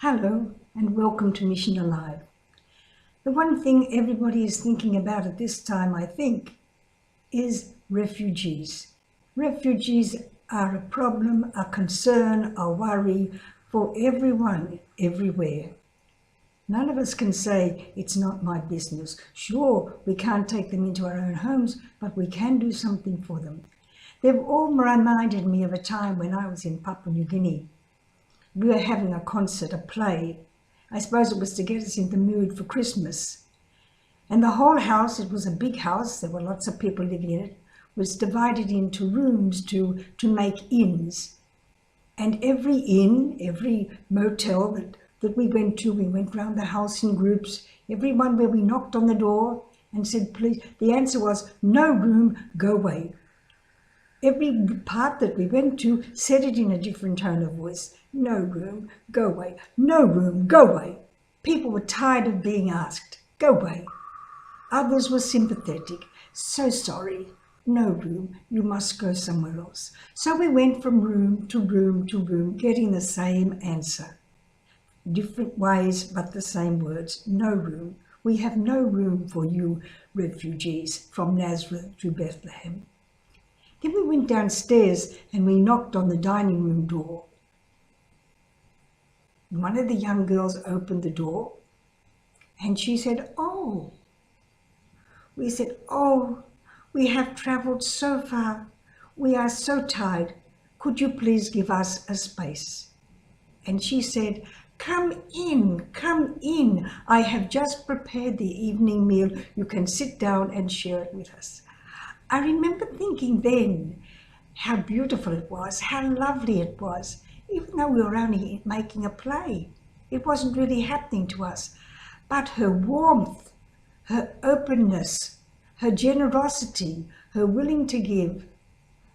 Hello and welcome to Mission Alive. The one thing everybody is thinking about at this time, I think, is refugees. Refugees are a problem, a concern, a worry for everyone, everywhere. None of us can say it's not my business. Sure, we can't take them into our own homes, but we can do something for them. They've all reminded me of a time when I was in Papua New Guinea. We were having a concert, a play. I suppose it was to get us in the mood for Christmas. And the whole house, it was a big house, there were lots of people living in it, was divided into rooms to make inns. And every inn, every motel that we went round the house in groups. Everyone where we knocked on the door and said, please, the answer was, no room, go away. Every part that we went to said it in a different tone of voice. No room, go away. No room, go away. People were tired of being asked, go away. Others were sympathetic. So sorry. No room, you must go somewhere else. So we went from room to room to room, getting the same answer. Different ways, but the same words. No room. We have no room for you refugees from Nazareth to Bethlehem. Then we went downstairs and we knocked on the dining room door. One of the young girls opened the door and she said, oh. We said, oh, we have travelled so far. We are so tired. Could you please give us a space? And she said, come in, come in. I have just prepared the evening meal. You can sit down and share it with us. I remember thinking then how beautiful it was, how lovely it was, even though we were only making a play. It wasn't really happening to us. But her warmth, her openness, her generosity, her willing to give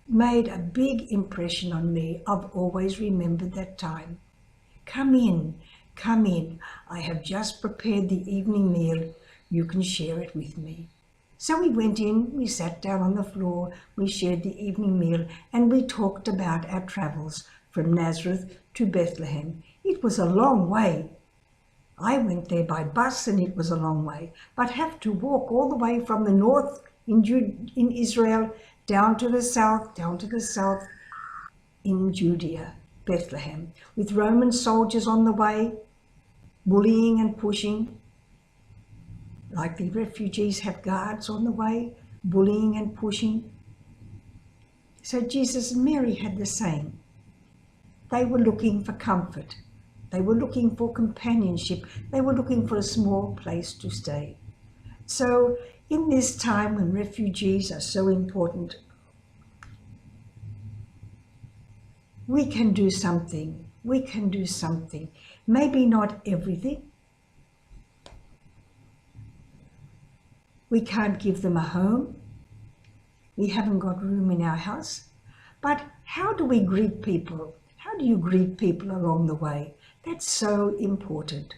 made a big impression on me. I've always remembered that time. Come in, come in. I have just prepared the evening meal. You can share it with me. So we went in, we sat down on the floor, we shared the evening meal, and we talked about our travels from Nazareth to Bethlehem. It was a long way. I went there by bus and it was a long way, but have to walk all the way from the north in Israel down to the south in Judea, Bethlehem, with Roman soldiers on the way, bullying and pushing. Like the refugees have guards on the way, bullying and pushing. So Jesus and Mary had the same. They were looking for comfort. They were looking for companionship. They were looking for a small place to stay. So in this time when refugees are so important, we can do something. We can do something. Maybe not everything. We can't give them a home. We haven't got room in our house. But how do we greet people? How do you greet people along the way? That's so important.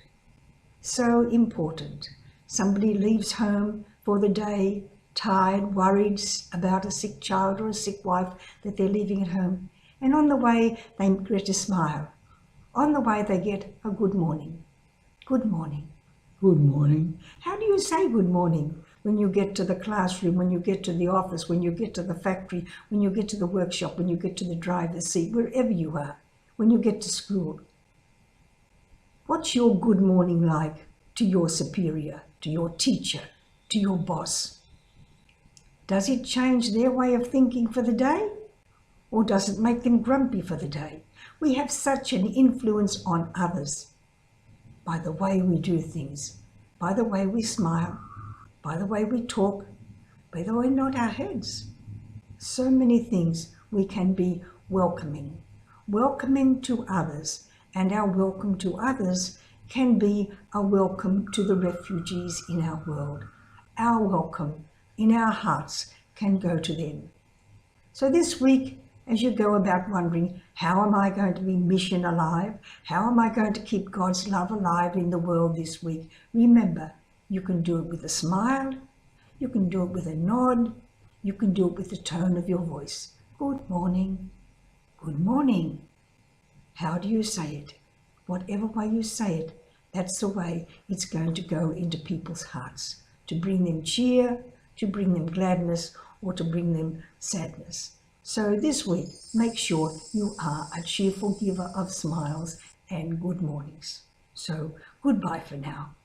So important. Somebody leaves home for the day, tired, worried about a sick child or a sick wife that they're leaving at home. And on the way, they get a smile. On the way, they get a good morning. Good morning. Good morning. How do you say good morning? When you get to the classroom, when you get to the office, when you get to the factory, when you get to the workshop, when you get to the driver's seat, wherever you are, when you get to school. What's your good morning like to your superior, to your teacher, to your boss? Does it change their way of thinking for the day? Or does it make them grumpy for the day? We have such an influence on others by the way we do things, by the way we smile, by the way we talk, by the way we nod our heads. So many things we can be welcoming to others, and our welcome to others can be a welcome to the refugees in our world. Our welcome in our hearts can go to them. So this week, as you go about wondering, how am I going to be mission alive? How am I going to keep God's love alive in the world this week? Remember, you can do it with a smile, you can do it with a nod, you can do it with the tone of your voice. Good morning. Good morning. How do you say it? whatever way you say it, that's the way it's going to go into people's hearts, to bring them cheer, to bring them gladness, or to bring them sadness. So this week, make sure you are a cheerful giver of smiles and good mornings. So goodbye for now.